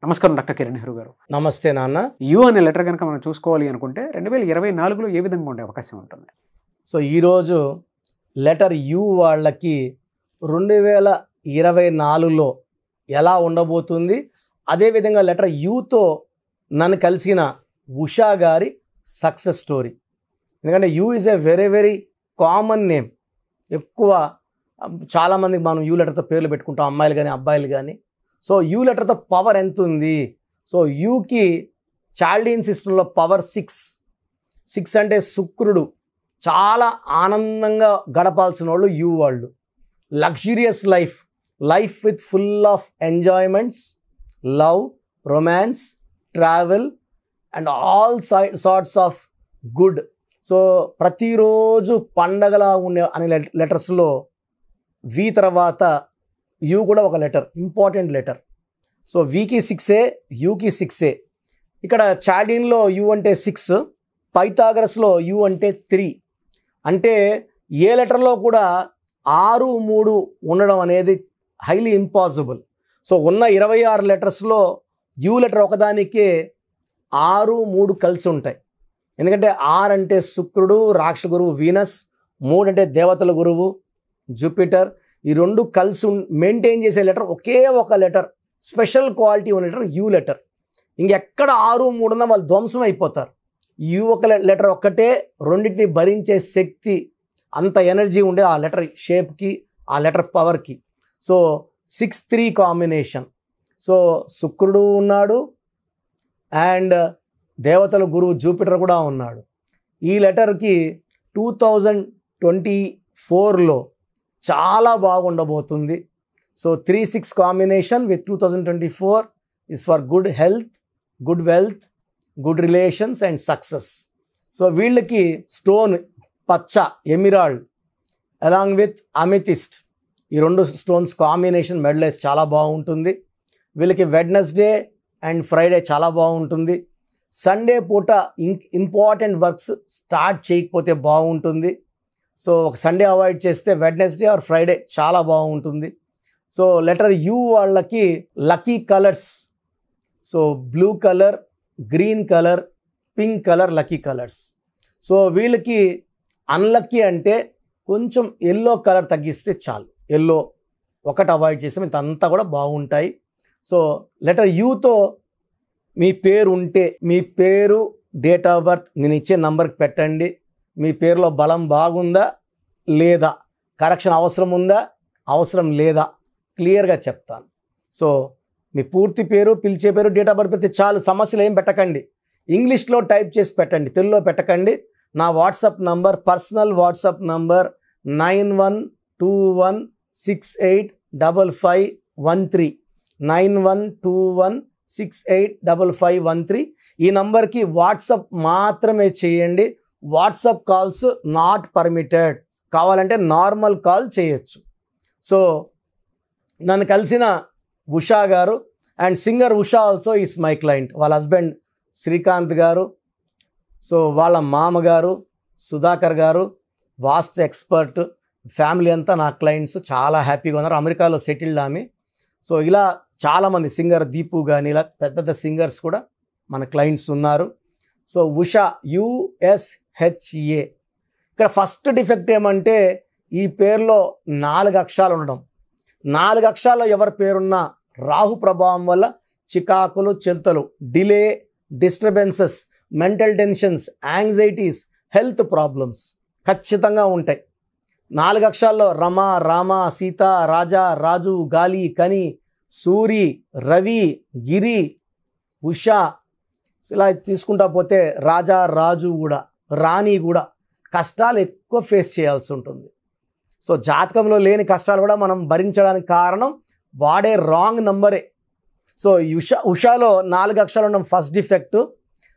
నమస్కారం డాక్టర్ కిరణ్ నెహ్రూ గారు. నమస్తే నాన్న. యు అనే లెటర్ కనుక మనం చూసుకోవాలి అనుకుంటే 2024లో ఏ విధంగా ఉండే అవకాశం ఉంటుంది? సో ఈరోజు లెటర్ యు వాళ్ళకి 2024లో ఎలా ఉండబోతుంది, అదేవిధంగా లెటర్ యుతో నన్ను కలిసిన ఉషా గారి సక్సెస్ స్టోరీ. ఎందుకంటే you is a very very common name. ఎక్కువ చాలామందికి మనం యు లెటర్తో పేర్లు పెట్టుకుంటాం, అమ్మాయిలు కానీ అబ్బాయిలు కానీ. సో యు లెటర్తో పవర్ ఎంత ఉంది? సో యుకి చాల్డీన్ సిస్టంలో పవర్ 6 అంటే శుక్రుడు. చాలా ఆనందంగా గడపాల్సిన వాళ్ళు యు వాళ్ళు. Luxurious life with full of enjoyments, love, romance, travel and all sorts of good. So ప్రతిరోజు పండగలా ఉండే అనే లెటర్స్లో వి తర్వాత యు కూడా ఒక letter, important letter. So Vicky 6, Yuki 6. ఇక్కడ చాల్డీన్లో యు అంటే 6, పైథాగరస్లో యు అంటే 3. అంటే ఏ లెటర్లో కూడా 6, 3 ఉండడం అనేది హైలీ ఇంపాసిబుల్. సో ఉన్న 26 లెటర్స్లో యు లెటర్ ఒకదానికే 6, 3 కలిసి ఉంటాయి. ఎందుకంటే 6 అంటే శుక్రుడు, రాక్షస గురువు వీనస్, 3 అంటే దేవతల గురువు జూపిటర్. ఈ రెండు కలిసి మెయింటైన్ చేసే లెటర్ ఒకే ఒక లెటర్, స్పెషల్ క్వాలిటీ ఉన్న లెటర్ యు లెటర్. ఇంకెక్కడ 6, 3 ఉన్నా వాళ్ళు ధ్వంసం అయిపోతారు. యు ఒక లెటర్ ఒక్కటే రెండింటిని భరించే శక్తి, అంత ఎనర్జీ ఉండే ఆ లెటర్ షేప్కి, ఆ లెటర్ పవర్కి. So 6-3 combination. సో శుక్రుడు ఉన్నాడు అండ్ దేవతల గురువు జూపిటర్ కూడా ఉన్నాడు. ఈ లెటర్కి 2024లో చాలా బాగుండబోతుంది. So 3-6 combination with 2024 is for good health, good wealth, good relations and success. So వీళ్ళకి స్టోన్ పచ్చ ఎమిరాల్డ్ అలాంగ్ విత్ అమితిస్ట్, ఈ రెండు స్టోన్స్ కాంబినేషన్ మెడలైజ్ చాలా బాగుంటుంది. వీళ్ళకి వెడ్నెస్డే అండ్ ఫ్రైడే చాలా బాగుంటుంది. సండే పూట ఇంపార్టెంట్ వర్క్స్ స్టార్ట్ చేయకపోతే బాగుంటుంది. సో ఒక సండే అవాయిడ్ చేస్తే వెడ్నెస్డే ఆర్ ఫ్రైడే చాలా బాగుంటుంది. సో లెటర్ యు వాళ్ళకి lucky colours, so blue colour, green colour, pink colour lucky colours. So వీళ్ళకి అన్లక్కీ అంటే కొంచెం ఎల్లో కలర్ తగ్గిస్తే చాలు. ఎల్లో ఒకటి అవాయిడ్ చేస్తే మిగతా అంతా కూడా బాగుంటాయి. సో లెటర్ యుతో మీ పేరు ఉంటే మీ పేరు, డేట్ ఆఫ్ బర్త్ నేను ఇచ్చే నంబర్కి పెట్టండి. మీ పేరులో బలం బాగుందా లేదా, కరెక్షన్ అవసరం ఉందా అవసరం లేదా క్లియర్గా చెప్తాను. సో మీ పూర్తి పేరు, పిలిచే పేరు, డేట్ ఆఫ్ బర్త్ పెడితే చాలు. సమస్యలు ఏం పెట్టకండి, ఇంగ్లీష్లో టైప్ చేసి పెట్టండి, తెలుగులో పెట్టకండి. నా WhatsApp number, personal WhatsApp number 9121685513 9121685513. ఈ నంబర్కి వాట్సాప్ మాత్రమే చేయండి. WhatsApp calls not permitted. కావాలంటే నార్మల్ కాల్ చేయొచ్చు. సో నన్ను కలిసిన ఉషా గారు and singer Usha also is my client. వాళ్ళ హస్బెండ్ శ్రీకాంత్ గారు, సో వాళ్ళ మామగారు సుధాకర్ గారు వాస్తు ఎక్స్పర్ట్, ఫ్యామిలీ అంతా నా క్లయింట్స్. చాలా హ్యాపీగా ఉన్నారు. అమెరికాలో సెటిల్డ్ ఆమె. సో ఇలా చాలామంది సింగర్ దీపు కానీ ఇలా పెద్ద పెద్ద సింగర్స్ కూడా మన క్లయింట్స్ ఉన్నారు. So Usha USHA. ఇక్కడ ఫస్ట్ డిఫెక్ట్ ఏమంటే ఈ పేరులో 4 అక్షరాలు ఉండడం. 4 అక్షరాల్లో ఎవరి పేరున్నా రాహు ప్రభావం వల్ల చికాకులు, చింతలు, delay, disturbances, mental tensions, anxieties, health problems ఖచ్చితంగా ఉంటాయి. 4 అక్షరాల్లో రమ, రామ, సీత, రాజా, రాజు, గాలి, కని, సూరి, రవి, గిరి, ఉషా, ఇలా తీసుకుంటా పోతే రాజా, రాజు కూడా, రాణి కూడా కష్టాలు ఎక్కువ ఫేస్ చేయాల్సి ఉంటుంది. సో జాతకంలో లేని కష్టాలు కూడా మనం భరించడానికి కారణం వాడే రాంగ్ నంబరే. సో ఉషాలో 4 అక్షరాలు ఉండడం ఫస్ట్ డిఫెక్ట్.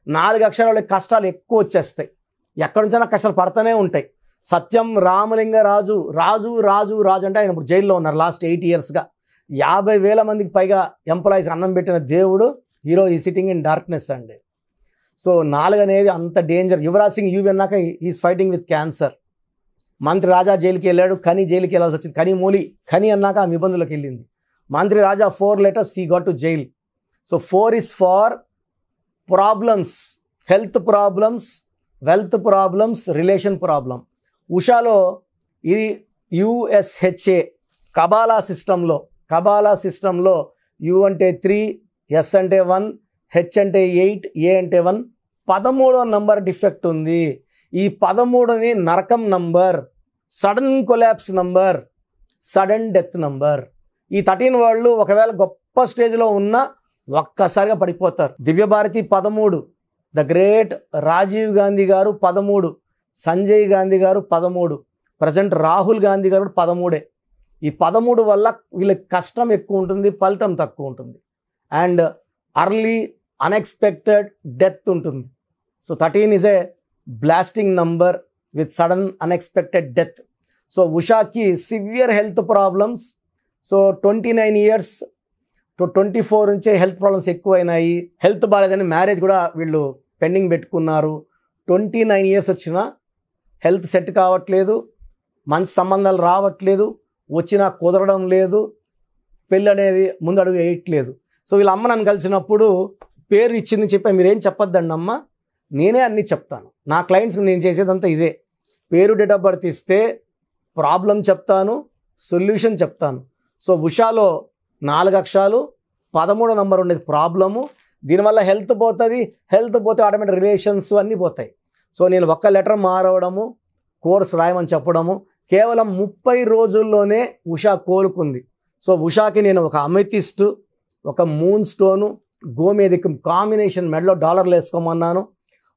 4 అక్షరాల కష్టాలు ఎక్కువ వచ్చేస్తాయి. ఎక్కడి నుంచైనా కష్టాలు పడుతూనే ఉంటాయి. సత్యం రామలింగ రాజు, రాజు రాజు రాజు అంటే ఆయన ఇప్పుడు జైల్లో ఉన్నారు లాస్ట్ 8 yearsగా. 50,000 మందికి పైగా ఎంప్లాయీస్ అన్నం పెట్టిన దేవుడు హీరో ఈ సిట్టింగ్ ఇన్ డార్క్నెస్ అండి. సో 4 అనేది అంత డేంజర్. యువరాజ్ సింగ్ యూవి అన్నాక ఈజ్ ఫైటింగ్ విత్ క్యాన్సర్. మంత్రి రాజా జైలుకి వెళ్ళాడు, కని జైలుకి వెళ్ళాల్సి వచ్చింది. కని మూలి, కని అన్నాక ఆమె ఇబ్బందులకు వెళ్ళింది. మంత్రి Raja 4 letters, he got to jail. So 4 is for problems, health problems, wealth problems, relation problem. ఉషాలో ఇది USHA కబాలా సిస్టంలో U అంటే 3, S అంటే 1, H అంటే 8, A అంటే 1, 13వ నంబర్ డిఫెక్ట్ ఉంది. ఈ 13ని నరకం number, sudden collapse number, sudden death number. ఈ 13 వాళ్ళు ఒకవేళ గొప్ప స్టేజ్లో ఉన్నా ఒక్కసారిగా పడిపోతారు. దివ్యభారతి 13, ద గ్రేట్ రాజీవ్ గాంధీ గారు 13, సంజయ్ గాంధీ గారు 13, ప్రజెంట్ రాహుల్ గాంధీ గారు 13. ఈ 13 వల్ల వీళ్ళకి కష్టం ఎక్కువ ఉంటుంది, ఫలితం తక్కువ ఉంటుంది. అండ్ అర్లీ అన్ఎక్స్పెక్టెడ్ డెత్ ఉంటుంది. So 13 is a blasting number with sudden unexpected death. So ఉషాకి severe health problems. So 29 years to 24 నుంచే హెల్త్ ప్రాబ్లమ్స్ ఎక్కువైనాయి. హెల్త్ బాగాలేదని మ్యారేజ్ కూడా వీళ్ళు పెండింగ్ పెట్టుకున్నారు. 29 ఇయర్స్ వచ్చినా హెల్త్ సెట్ కావట్లేదు, మంచి సంబంధాలు రావట్లేదు, వచ్చినా కుదరడం లేదు, పెళ్ళి అనేది ముందడుగు వేయట్లేదు. సో వీళ్ళ అమ్మ నన్ను కలిసినప్పుడు పేరు ఇచ్చింది చెప్పా, మీరేం చెప్పొద్దండి అమ్మ, నేనే అన్నీ చెప్తాను. నా క్లయింట్స్కి నేను చేసేదంతా ఇదే. పేరు, డేట్ ఆఫ్ బర్త్ ఇస్తే ప్రాబ్లం చెప్తాను, సొల్యూషన్ చెప్తాను. సో ఉషాలో 4 అక్షరాలు, 13వ నంబర్ ఉండేది ప్రాబ్లము. దీనివల్ల హెల్త్ పోతుంది, హెల్త్ పోతే ఆటోమేటిక్ రిలేషన్స్ అన్నీ పోతాయి. సో నేను ఒక్క లెటర్ మారవడము, కోర్స్ రాయమని చెప్పడము, కేవలం 30 రోజుల్లోనే ఉషా కోలుకుంది. సో ఉషాకి నేను ఒక అమెథిస్ట్, ఒక మూన్ స్టోను, గోమేధికం కాంబినేషన్ మెడలో డాలర్లు వేసుకోమన్నాను.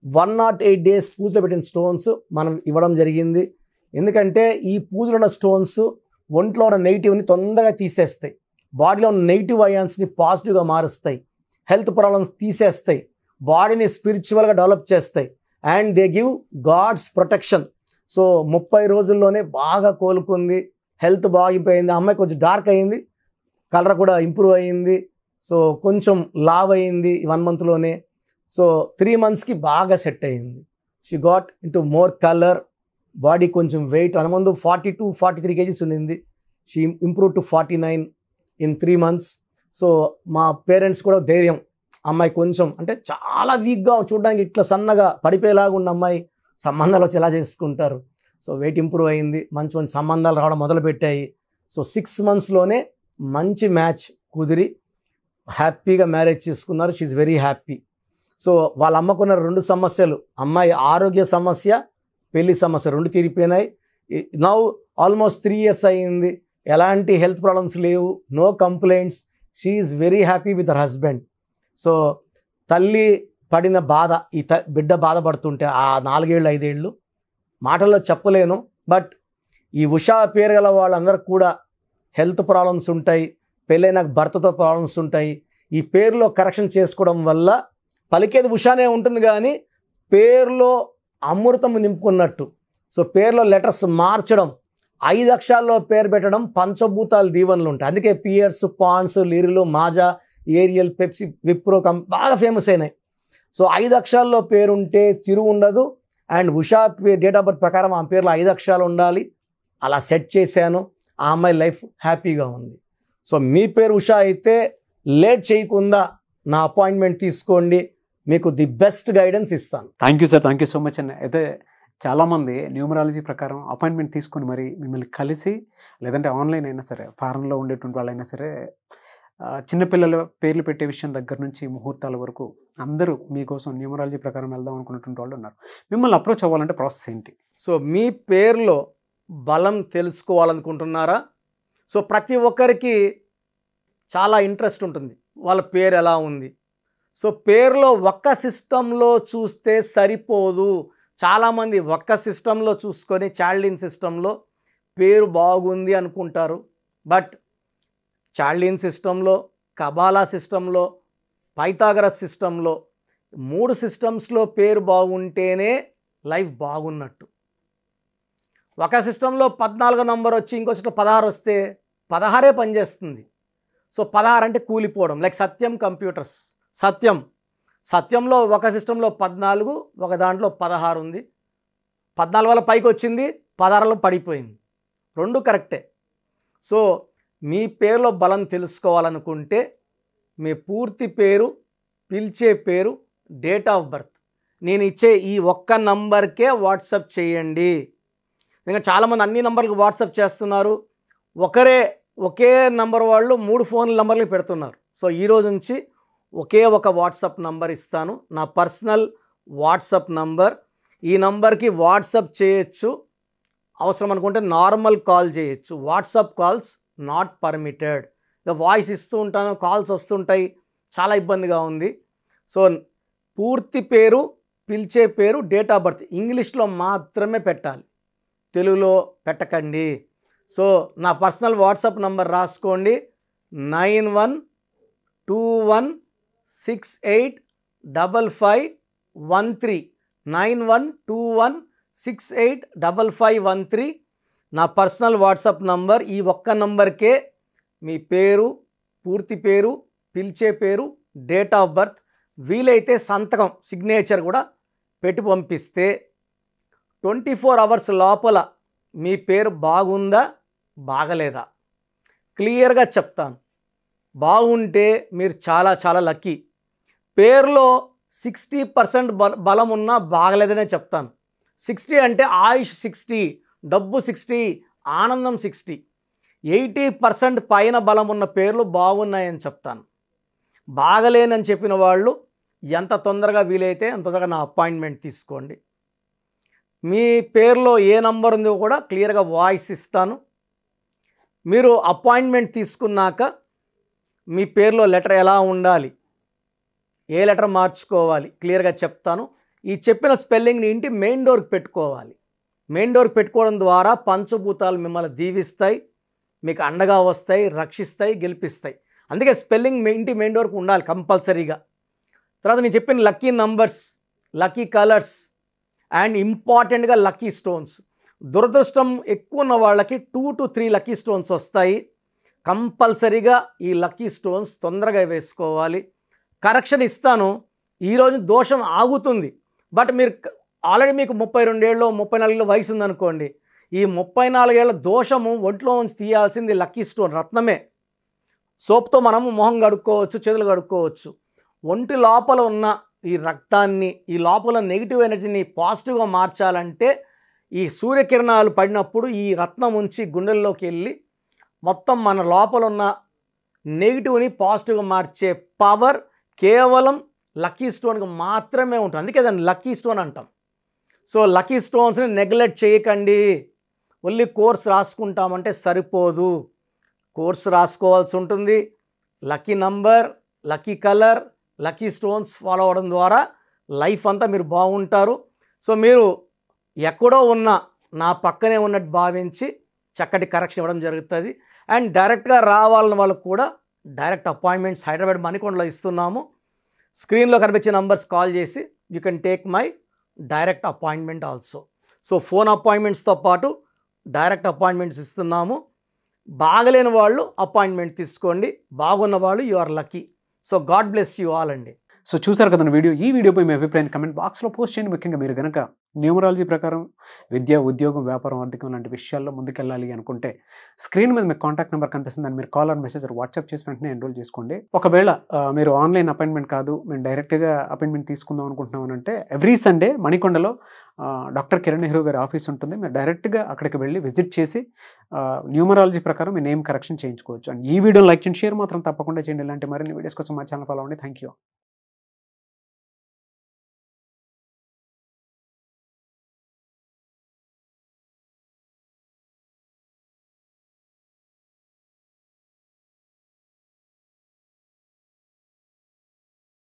108 days పూజలో పెట్టిన స్టోన్స్ మనం ఇవ్వడం జరిగింది. ఎందుకంటే ఈ పూజలో ఉన్న స్టోన్స్ ఒంట్లో ఉన్న నెగిటివ్ని తొందరగా తీసేస్తాయి, బాడీలో ఉన్న నెగిటివ్ అయాన్స్ని పాజిటివ్గా మారుస్తాయి, హెల్త్ ప్రాబ్లమ్స్ తీసేస్తాయి, బాడీని స్పిరిచువల్గా డెవలప్ చేస్తాయి, and they give god's protection. So 30 రోజుల్లోనే బాగా కోలుకుంది, హెల్త్ బాగిపోయింది. అమ్మాయి కొంచెం డార్క్ అయింది, కలర్ కూడా ఇంప్రూవ్ అయ్యింది. సో కొంచెం లావ్ అయింది 1 monthలోనే. సో 3 monthsకి బాగా సెట్ అయ్యింది. She got into more colour, body కొంచెం వెయిట్ ముందు 42-43 kgs ఉండింది. She improve to 49 in 3 months. So మా పేరెంట్స్ కూడా ధైర్యం, అమ్మాయి కొంచెం అంటే చాలా వీక్గా చూడడానికి ఇట్లా సన్నగా పడిపోయేలాగా ఉన్న అమ్మాయి సంబంధాలు వచ్చి ఎలా చేసుకుంటారు. సో వెయిట్ ఇంప్రూవ్ అయింది, మంచి మంచి సంబంధాలు రావడం మొదలుపెట్టాయి. సో 6 monthsలోనే మంచి మ్యాచ్ కుదిరి హ్యాపీగా మ్యారేజ్ చేసుకున్నారు. She very happy. సో వాళ్ళ అమ్మకున్న 2 సమస్యలు, అమ్మాయి ఆరోగ్య సమస్య, పెళ్లి సమస్య 2 తీరిపోయినాయి. నౌ ఆల్మోస్ట్ 3 years అయ్యింది, ఎలాంటి హెల్త్ ప్రాబ్లమ్స్ లేవు, no complaints. She's very happy with her husband. So తల్లి పడిన బాధ, ఈ బిడ్డ బాధపడుతుంటే ఆ 4 ఏళ్ళు 5 ఏళ్ళు మాటల్లో చెప్పలేను. బట్ ఈ ఉషా పేరు గల వాళ్ళందరూ కూడా హెల్త్ ప్రాబ్లమ్స్ ఉంటాయి, పెళ్ళైన భర్తతో ప్రాబ్లమ్స్ ఉంటాయి. ఈ పేరులో కరెక్షన్ చేసుకోవడం వల్ల పలికేది ఉషానే ఉంటుంది, కానీ పేరులో అమృతం నింపుకున్నట్టు. సో పేరులో లెటర్స్ మార్చడం, 5 అక్షరాల్లో పేరు పెట్టడం, పంచభూతాలు దీవెనలు ఉంటాయి. అందుకే Pears, Pond's, Liril, Maaza, Ariel, Pepsi, Wipro బాగా ఫేమస్ అయినాయి. సో 5 అక్షరాల్లో పేరుంటే తిరుగు ఉండదు. And Usha date of birth ప్రకారం ఆ పేరులో 5 అక్షరాలు ఉండాలి. అలా సెట్ చేశాను, ఆ అమ్మాయి లైఫ్ హ్యాపీగా ఉంది. సో మీ పేరు ఉషా అయితే లేట్ చేయకుండా నా అపాయింట్మెంట్ తీసుకోండి, మీకు ది బెస్ట్ గైడెన్స్ ఇస్తాను. Thank you sir, thank you so much అండి. అయితే చాలామంది న్యూమరాలజీ ప్రకారం అపాయింట్మెంట్ తీసుకొని మరి మిమ్మల్ని కలిసి, లేదంటే ఆన్లైన్ అయినా సరే, ఫారెన్లో ఉండేటువంటి వాళ్ళైనా సరే, చిన్నపిల్లల పేర్లు పెట్టే విషయం దగ్గర నుంచి ముహూర్తాల వరకు అందరూ మీకోసం న్యూమరాలజీ ప్రకారం వెళ్దాం అనుకున్నటువంటి వాళ్ళు ఉన్నారు. మిమ్మల్ని అప్రోచ్ అవ్వాలంటే ప్రాసెస్ ఏంటి? సో మీ పేరులో బలం తెలుసుకోవాలనుకుంటున్నారా? సో ప్రతి ఒక్కరికి చాలా ఇంట్రెస్ట్ ఉంటుంది, వాళ్ళ పేరు ఎలా ఉంది. సో పేరులో ఒక్క సిస్టంలో చూస్తే సరిపోదు. చాలామంది ఒక్క సిస్టంలో చూసుకొని చాల్డిన్ సిస్టంలో పేరు బాగుంది అనుకుంటారు. బట్ చాల్డిన్ సిస్టంలో, కబాలా సిస్టంలో, పైథాగరస్ సిస్టంలో 3 సిస్టమ్స్లో పేరు బాగుంటేనే లైఫ్ బాగున్నట్టు. ఒక సిస్టంలో 14 నంబర్ వచ్చి ఇంకో సిస్టం 16 వస్తే 16 పనిచేస్తుంది. సో 16 అంటే కూలిపోవడం. లైక్ సత్యం కంప్యూటర్స్, సత్యంలో ఒక సిస్టంలో 14, ఒక దాంట్లో 16 ఉంది. 14 వల్ల పైకి వచ్చింది, 16లో పడిపోయింది. 2 కరెక్టే. సో మీ పేరులో బలం తెలుసుకోవాలనుకుంటే మీ పూర్తి పేరు, పిలిచే పేరు, డేట్ ఆఫ్ బర్త్ నేను ఇచ్చే ఈ ఒక్క నంబర్కే వాట్సాప్ చేయండి. ఇంకా చాలామంది అన్ని నంబర్లకు వాట్సాప్ చేస్తున్నారు. ఒకే నంబర్ వాళ్ళు 3 ఫోన్ల నంబర్లు పెడుతున్నారు. సో ఈరోజు నుంచి ఒకే ఒక వాట్సాప్ నంబర్ ఇస్తాను, నా పర్సనల్ వాట్సాప్ నంబర్. ఈ నంబర్కి వాట్సాప్ చేయొచ్చు, అవసరం అనుకుంటే నార్మల్ కాల్ చేయొచ్చు. WhatsApp calls not permitted. Voice ఇస్తూ ఉంటాను, కాల్స్ వస్తుంటాయి, చాలా ఇబ్బందిగా ఉంది. సో పూర్తి పేరు, పిలిచే పేరు, డేట్ ఆఫ్ బర్త్ ఇంగ్లీష్లో మాత్రమే పెట్టాలి, తెలుగులో పెట్టకండి. సో నా పర్సనల్ వాట్సాప్ నంబర్ రాసుకోండి, 9121685513 9121685513 నా పర్సనల్ వాట్సాప్ నంబర్. ఈ ఒక్క నంబర్కే మీ పేరు, పూర్తి పేరు, పిలిచే పేరు, డేట్ ఆఫ్ బర్త్, వీలైతే సంతకం సిగ్నేచర్ కూడా పెట్టి పంపిస్తే 24 అవర్స్ లోపల మీ పేరు బాగుందా బాగలేదా క్లియర్గా చెప్తాను. బాగుంటే మీరు చాలా చాలా లక్కీ. పేరులో 60% బలం ఉన్నా బాగలేదనే చెప్తాను. 60 అంటే ఆయుష్ 60, డబ్బు 60, ఆనందం 60. 80% పైన బలం ఉన్న పేర్లు బాగున్నాయని చెప్తాను. బాగలేనని చెప్పిన వాళ్ళు ఎంత తొందరగా వీలైతే అంత తొందరగా నా అపాయింట్మెంట్ తీసుకోండి. మీ పేరులో ఏ నంబర్ ఉందో కూడా క్లియర్గా వాయిస్ ఇస్తాను. మీరు అపాయింట్మెంట్ తీసుకున్నాక మీ పేరులో లెటర్ ఎలా ఉండాలి, ఏ లెటర్ మార్చుకోవాలి క్లియర్గా చెప్తాను. ఈ చెప్పిన స్పెల్లింగ్ని ఇంటి మెయిన్ డోర్కి పెట్టుకోవాలి. మెయిన్ డోర్కి పెట్టుకోవడం ద్వారా పంచభూతాలు మిమ్మల్ని దీవిస్తాయి, మీకు అండగా వస్తాయి, రక్షిస్తాయి, గెలిపిస్తాయి. అందుకే స్పెల్లింగ్ ఇంటి మెయిన్ డోర్కి ఉండాలి కంపల్సరీగా. తర్వాత నేను చెప్పిన lucky numbers, lucky colours and ఇంపార్టెంట్గా లక్కీ స్టోన్స్. దురదృష్టం ఎక్కువ ఉన్న వాళ్ళకి 2 to 3 లక్కీ స్టోన్స్ వస్తాయి. కంపల్సరీగా ఈ లక్కీ స్టోన్స్ తొందరగా వేసుకోవాలి. కరెక్షన్ ఇస్తాను. ఈరోజు దోషం ఆగుతుంది, బట్ మీరు ఆల్రెడీ మీకు 32 ఏళ్ళు 34 ఏళ్ళ వయసు ఉందనుకోండి, ఈ 34 ఏళ్ళ దోషము ఒంట్లో నుంచి తీయాల్సింది లక్కీ స్టోన్ రత్నమే. సోప్తో మనము మొహం కడుక్కోవచ్చు, చేతులు కడుక్కోవచ్చు. ఒంటి లోపల ఉన్న ఈ రక్తాన్ని, ఈ లోపల నెగిటివ్ ఎనర్జీని పాజిటివ్గా మార్చాలంటే ఈ సూర్యకిరణాలు పడినప్పుడు ఈ రత్నం ఉంచి గుండెల్లోకి వెళ్ళి మొత్తం మన లోపల ఉన్న నెగిటివ్ని పాజిటివ్గా మార్చే పవర్ కేవలం లక్కీ స్టోన్కి మాత్రమే ఉంటుంది. అందుకే దాన్ని లక్కీ స్టోన్ అంటాం. సో లక్కీ స్టోన్స్ని నెగ్లెక్ట్ చేయకండి. ఓన్లీ కోర్స్ రాసుకుంటామంటే సరిపోదు, కోర్స్ రాసుకోవాల్సి ఉంటుంది. Lucky number, lucky colour, lucky stones follow అవ్వడం ద్వారా లైఫ్ అంతా మీరు బాగుంటారు. సో మీరు ఎక్కడో ఉన్న నా పక్కనే ఉన్నట్టు భావించి చక్కటి కరెక్షన్ ఇవ్వడం జరుగుతుంది. అండ్ డైరెక్ట్గా రావాలని వాళ్ళకు కూడా డైరెక్ట్ అపాయింట్మెంట్స్ హైదరాబాద్ మణికొండలో ఇస్తున్నాము. స్క్రీన్లో కనిపించే నంబర్స్ కాల్ చేసి you can take my direct appointment also. So phone అపాయింట్మెంట్స్తో పాటు డైరెక్ట్ అపాయింట్మెంట్స్ ఇస్తున్నాము. బాగలేని వాళ్ళు అపాయింట్మెంట్ తీసుకోండి, బాగున్న వాళ్ళు you are lucky. So god bless you all అండి. సో చూసారు కదా వీడియో. ఈ వీడియోపై మీ అభిప్రాయాన్ని కమెంట్ బాక్స్లో పోస్ట్ చేయండి. ముఖ్యంగా మీరు కనుక న్యూమరాలజీ ప్రకారం విద్య, ఉద్యోగం, వ్యాపారం, ఆర్థికం లాంటి విషయాల్లో ముందుకెళ్ళాలి అనుకుంటే స్క్రీన్ మీద మీకు కాంటాక్ట్ నెంబర్ కనిపిస్తుంది, దాన్ని మీరు కాల్ ఆర్ మెసేజ్ వాట్సాప్ చేసి వెంటనే ఎన్రోల్ చేసుకోండి. ఒకవేళ మీరు ఆన్లైన్ అపాయింట్మెంట్ కాదు, మేము డైరెక్ట్గా అపాయింట్మెంట్ తీసుకుందాం అనుకుంటున్నాం అంటే ఎవ్రీ సండే మణికొండలో డాక్టర్ కిరణ్ నెహ్రూ గారి ఆఫీస్ ఉంటుంది. మీరు డైరెక్ట్గా అక్కడికి వెళ్ళి విజిట్ చేసి న్యూమరాలజీ ప్రకారం మీ నేమ్ కరెక్షన్ చేయించుకోవచ్చు. అండ్ ఈ వీడియో లైక్ చేయండి, షేర్ మాత్రం తప్పకుండా చేయండి. ఇలాంటి మరిన్ని వీడియోస్ కోసం మా ఛానల్ ఫాలో అవ్వండి. Thank you.